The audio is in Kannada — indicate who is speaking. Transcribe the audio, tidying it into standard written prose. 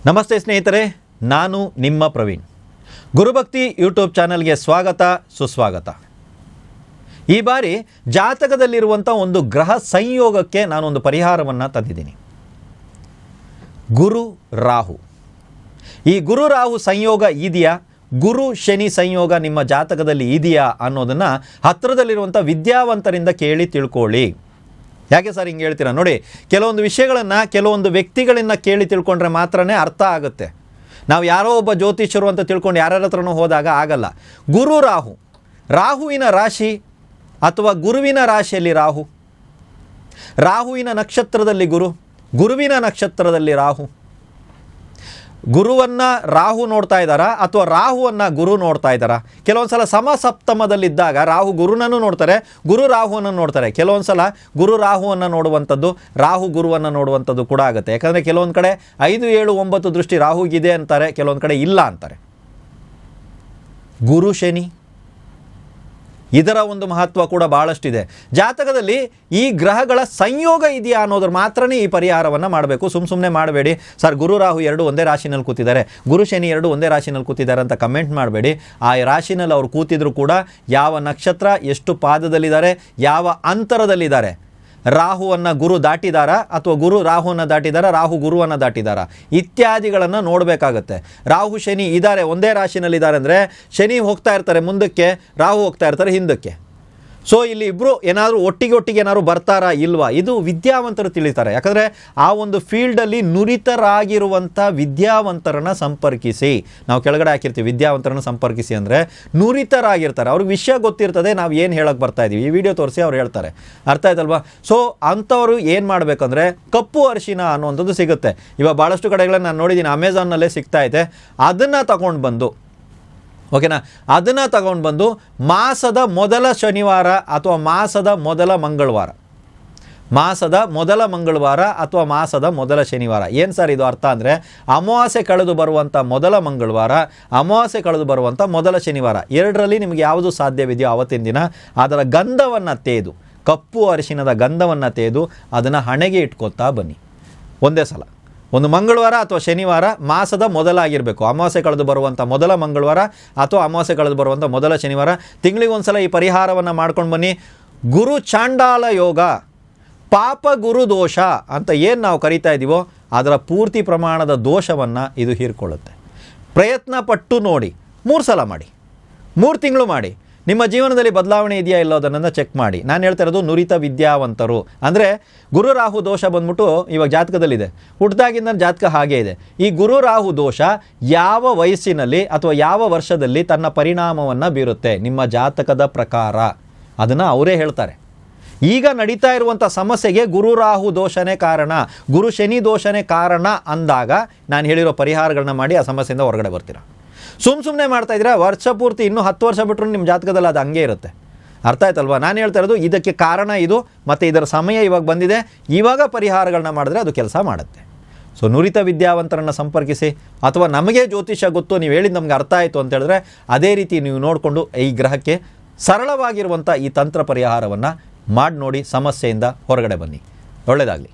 Speaker 1: ನಮಸ್ತೆ ಸ್ನೇಹಿತರೆ, ನಾನು ನಿಮ್ಮ ಪ್ರವೀಣ್. ಗುರುಭಕ್ತಿ ಯೂಟ್ಯೂಬ್ ಚಾನಲ್ಗೆ ಸ್ವಾಗತ, ಸುಸ್ವಾಗತ. ಈ ಬಾರಿ ಜಾತಕದಲ್ಲಿರುವಂಥ ಒಂದು ಗ್ರಹ ಸಂಯೋಗಕ್ಕೆ ನಾನೊಂದು ಪರಿಹಾರವನ್ನು ತಂದಿದ್ದೀನಿ. ಗುರು ರಾಹು. ಈ ಗುರು ರಾಹು ಸಂಯೋಗ ಇದೆಯಾ, ಗುರು ಶನಿ ಸಂಯೋಗ ನಿಮ್ಮ ಜಾತಕದಲ್ಲಿ ಇದೆಯಾ ಅನ್ನೋದನ್ನು ಹತ್ತಿರದಲ್ಲಿರುವಂಥ ವಿದ್ಯಾವಂತರಿಂದ ಕೇಳಿ ತಿಳ್ಕೊಳ್ಳಿ. ಯಾಕೆ ಸರ್ ಹಿಂಗೆ ಹೇಳ್ತೀರಾ? ನೋಡಿ, ಕೆಲವೊಂದು ವಿಷಯಗಳನ್ನು ಕೆಲವೊಂದು ವ್ಯಕ್ತಿಗಳಿಂದ ಕೇಳಿ ತಿಳ್ಕೊಂಡ್ರೆ ಮಾತ್ರನೇ ಅರ್ಥ ಆಗುತ್ತೆ. ನಾವು ಯಾರೋ ಒಬ್ಬ ಜ್ಯೋತಿಷ್ಯರು ಅಂತ ತಿಳ್ಕೊಂಡು ಯಾರ್ಯಾರ ಹತ್ರನೂ ಹೋದಾಗ ಆಗಲ್ಲ. ಗುರು ರಾಹು, ರಾಹುವಿನ ರಾಶಿ ಅಥವಾ ಗುರುವಿನ ರಾಶಿಯಲ್ಲಿ ರಾಹು, ರಾಹುವಿನ ನಕ್ಷತ್ರದಲ್ಲಿ ಗುರು, ಗುರುವಿನ ನಕ್ಷತ್ರದಲ್ಲಿ ರಾಹು. ಗುರುವನ್ನು ರಾಹು ನೋಡ್ತಾ ಇದ್ದಾರಾ ಅಥವಾ ರಾಹುವನ್ನು ಗುರು ನೋಡ್ತಾ ಇದ್ದಾರಾ? ಕೆಲವೊಂದು ಸಲ ಸಮಸಪ್ತಮದಲ್ಲಿದ್ದಾಗ ರಾಹು ಗುರುನನ್ನು ನೋಡ್ತಾರೆ, ಗುರು ರಾಹುವನ್ನು ನೋಡ್ತಾರೆ. ಕೆಲವೊಂದು ಸಲ ಗುರು ರಾಹುವನ್ನು ನೋಡುವಂಥದ್ದು, ರಾಹು ಗುರುವನ್ನು ನೋಡುವಂಥದ್ದು ಕೂಡ ಆಗುತ್ತೆ. ಯಾಕಂದರೆ ಕೆಲವೊಂದು ಕಡೆ 5, 7, 9 ದೃಷ್ಟಿ ರಾಹುಗಿದೆ ಅಂತಾರೆ, ಕೆಲವೊಂದು ಕಡೆ ಇಲ್ಲ ಅಂತಾರೆ. ಗುರು ಶನಿ, ಇದರ ಒಂದು ಮಹತ್ವ ಕೂಡ ಭಾಳಷ್ಟಿದೆ. ಜಾತಕದಲ್ಲಿ ಈ ಗ್ರಹಗಳ ಸಂಯೋಗ ಇದೆಯಾ ಅನ್ನೋದ್ರ ಮಾತ್ರನೇ ಈ ಪರಿಹಾರವನ್ನು ಮಾಡಬೇಕು. ಸುಮ್ಮನೆ ಮಾಡಬೇಡಿ. ಸರ್, ಗುರು ರಾಹು 2 ಒಂದೇ ರಾಶಿನಲ್ಲಿ ಕೂತಿದ್ದಾರೆ, ಗುರು ಶನಿ 2 ಒಂದೇ ರಾಶಿನಲ್ಲಿ ಕೂತಿದ್ದಾರೆ ಅಂತ ಕಮೆಂಟ್ ಮಾಡಬೇಡಿ. ಆ ರಾಶಿನಲ್ಲಿ ಅವ್ರು ಕೂತಿದ್ರು ಕೂಡ ಯಾವ ನಕ್ಷತ್ರ, ಎಷ್ಟು ಪಾದದಲ್ಲಿದ್ದಾರೆ, ಯಾವ ಅಂತರದಲ್ಲಿದ್ದಾರೆ, ರಾಹುವನ್ನು ಗುರು ದಾಟಿದಾರಾ ಅಥವಾ ಗುರು ರಾಹುವನ್ನು ದಾಟಿದಾರಾ, ರಾಹು ಗುರುವನ್ನು ದಾಟಿದಾರಾ ಇತ್ಯಾದಿಗಳನ್ನು ನೋಡಬೇಕಾಗತ್ತೆ. ರಾಹು ಶನಿ ಇದ್ದಾರೆ, ಒಂದೇ ರಾಶಿನಲ್ಲಿದ್ದಾರೆ ಅಂದರೆ ಶನಿ ಹೋಗ್ತಾ ಇರ್ತಾರೆ ಮುಂದಕ್ಕೆ, ರಾಹು ಹೋಗ್ತಾ ಇರ್ತಾರೆ ಹಿಂದಕ್ಕೆ. ಸೊ ಇಲ್ಲಿ ಇಬ್ಬರು ಏನಾದರೂ ಒಟ್ಟಿಗೆ ಏನಾದರೂ ಬರ್ತಾರಾ ಇಲ್ವಾ, ಇದು ವಿದ್ಯಾವಂತರು ತಿಳಿತಾರೆ. ಯಾಕಂದರೆ ಆ ಒಂದು ಫೀಲ್ಡಲ್ಲಿ ನುರಿತರಾಗಿರುವಂಥ ವಿದ್ಯಾವಂತರನ್ನು ಸಂಪರ್ಕಿಸಿ. ನಾವು ಕೆಳಗಡೆ ಹಾಕಿರ್ತೀವಿ ವಿದ್ಯಾವಂತರನ್ನು ಸಂಪರ್ಕಿಸಿ ಅಂದರೆ ನುರಿತರಾಗಿರ್ತಾರೆ, ಅವ್ರಿಗೆ ವಿಷಯ ಗೊತ್ತಿರ್ತದೆ, ನಾವು ಏನು ಹೇಳೋಕ್ಕೆ ಬರ್ತಾ ಇದ್ದೀವಿ, ಈ ವಿಡಿಯೋ ತೋರಿಸಿ ಅವ್ರು ಹೇಳ್ತಾರೆ. ಅರ್ಥ ಆಯ್ತಲ್ವಾ? ಸೊ ಅಂಥವರು ಏನು ಮಾಡಬೇಕಂದ್ರೆ ಕಪ್ಪು ಅರಿಶಿನ ಅನ್ನುವಂಥದ್ದು ಸಿಗುತ್ತೆ. ಇವಾಗ ಭಾಳಷ್ಟು ಕಡೆಗಳನ್ನು ನಾನು ನೋಡಿದ್ದೀನಿ, ಅಮೆಝಾನ್ನಲ್ಲೇ ಸಿಗ್ತಾ ಇದೆ. ಅದನ್ನು ತಗೊಂಡು ಬಂದು, ಓಕೆನಾ, ಅದನ್ನು ತಗೊಂಡು ಬಂದು ಮಾಸದ ಮೊದಲ ಶನಿವಾರ ಅಥವಾ ಮಾಸದ ಮೊದಲ ಮಂಗಳವಾರ, ಮಾಸದ ಮೊದಲ ಮಂಗಳವಾರ ಅಥವಾ ಮಾಸದ ಮೊದಲ ಶನಿವಾರ. ಏನು ಸರ್ ಇದು ಅರ್ಥ ಅಂದರೆ, ಅಮಾವಾಸ್ಯೆ ಕಳೆದು ಬರುವಂಥ ಮೊದಲ ಮಂಗಳವಾರ, ಅಮಾವಾಸ್ಯೆ ಕಳೆದು ಬರುವಂಥ ಮೊದಲ ಶನಿವಾರ, ಎರಡರಲ್ಲಿ ನಿಮಗೆ ಯಾವುದು ಸಾಧ್ಯವಿದೆಯೋ ಆವತ್ತಿನ ದಿನ ಅದರ ಗಂಧವನ್ನು ತೆಗೆದು, ಕಪ್ಪು ಅರಿಶಿನದ ಗಂಧವನ್ನು ತೆಗೆದು ಅದನ್ನು ಹಣೆಗೆ ಇಟ್ಕೊತಾ ಬನ್ನಿ. ಒಂದೇ ಸಲ, ಒಂದು ಮಂಗಳವಾರ ಅಥವಾ ಶನಿವಾರ ಮಾಸದ ಮೊದಲಾಗಿರಬೇಕು. ಅಮಾವಾಸ್ಯೆ ಕಳೆದು ಬರುವಂಥ ಮೊದಲ ಮಂಗಳವಾರ ಅಥವಾ ಅಮಾವಾಸ್ಯೆ ಕಳೆದು ಬರುವಂಥ ಮೊದಲ ಶನಿವಾರ. ತಿಂಗಳಿಗೆ ಒಂದು ಸಲ ಈ ಪರಿಹಾರವನ್ನು ಮಾಡ್ಕೊಂಡು ಬನ್ನಿ. ಗುರು ಚಾಂಡಾಲ ಯೋಗ, ಪಾಪ ಗುರು ದೋಷ ಅಂತ ಏನು ನಾವು ಕರಿತಾ ಇದ್ದೀವೋ ಅದರ ಪೂರ್ತಿ ಪ್ರಮಾಣದ ದೋಷವನ್ನು ಇದು ಹೀರ್ಕೊಳ್ಳುತ್ತೆ. ಪ್ರಯತ್ನ ಪಟ್ಟು ನೋಡಿ, 3 ಸಲ ಮಾಡಿ, 3 ತಿಂಗಳು ಮಾಡಿ. ನಿಮ್ಮ ಜೀವನದಲ್ಲಿ ಬದಲಾವಣೆ ಇದೆಯಾ ಇಲ್ಲೋ ಅದನ್ನು ಚೆಕ್ ಮಾಡಿ. ನಾನು ಹೇಳ್ತಾ ಇರೋದು ನುರಿತ ವಿದ್ಯಾವಂತರು. ಅಂದರೆ ಗುರು ರಾಹು ದೋಷ ಬಂದ್ಬಿಟ್ಟು ಇವಾಗ ಜಾತಕದಲ್ಲಿದೆ, ಹುಟ್ಟಿದಾಗಿಂದ ಜಾತಕ ಹಾಗೇ ಇದೆ. ಈ ಗುರು ರಾಹು ದೋಷ ಯಾವ ವಯಸ್ಸಿನಲ್ಲಿ ಅಥವಾ ಯಾವ ವರ್ಷದಲ್ಲಿ ತನ್ನ ಪರಿಣಾಮವನ್ನು ಬೀರುತ್ತೆ ನಿಮ್ಮ ಜಾತಕದ ಪ್ರಕಾರ ಅದನ್ನು ಅವರೇ ಹೇಳ್ತಾರೆ. ಈಗ ನಡೀತಾ ಇರುವಂಥ ಸಮಸ್ಯೆಗೆ ಗುರು ರಾಹು ದೋಷನೇ ಕಾರಣ, ಗುರು ಶನಿ ದೋಷನೇ ಕಾರಣ ಅಂದಾಗ ನಾನು ಹೇಳಿರೋ ಪರಿಹಾರಗಳನ್ನ ಮಾಡಿ ಆ ಸಮಸ್ಯೆಯಿಂದ ಹೊರಗಡೆ ಬರ್ತೀರಾ. ಸುಮ್ಮನೆ ಮಾಡ್ತಾ ಇದ್ದೀರಾ, ವರ್ಷ ಪೂರ್ತಿ ಇನ್ನೂ 10 ವರ್ಷ ಬಿಟ್ಟರು ನಿಮ್ಮ ಜಾತಕದಲ್ಲಿ ಅದು ಹಂಗೆ ಇರುತ್ತೆ. ಅರ್ಥ ಆಯ್ತಲ್ವಾ? ನಾನು ಹೇಳ್ತಾ ಇರೋದು ಇದಕ್ಕೆ ಕಾರಣ ಇದು, ಮತ್ತು ಇದರ ಸಮಯ ಇವಾಗ ಬಂದಿದೆ. ಇವಾಗ ಪರಿಹಾರಗಳನ್ನ ಮಾಡಿದ್ರೆ ಅದು ಕೆಲಸ ಮಾಡುತ್ತೆ. ಸೊ ನುರಿತ ವಿದ್ಯಾವಂತರನ್ನು ಸಂಪರ್ಕಿಸಿ, ಅಥವಾ ನಮಗೆ ಜ್ಯೋತಿಷ್ಯ ಗೊತ್ತು, ನೀವು ಹೇಳಿದ್ದು ನಮ್ಗೆ ಅರ್ಥ ಆಯಿತು ಅಂತ ಹೇಳಿದ್ರೆ ಅದೇ ರೀತಿ ನೀವು ನೋಡಿಕೊಂಡು ಈ ಗ್ರಹಕ್ಕೆ ಸರಳವಾಗಿರುವಂಥ ಈ ತಂತ್ರ ಪರಿಹಾರವನ್ನು ಮಾಡಿ ನೋಡಿ, ಸಮಸ್ಯೆಯಿಂದ ಹೊರಗಡೆ ಬನ್ನಿ. ಒಳ್ಳೆಯದಾಗಲಿ.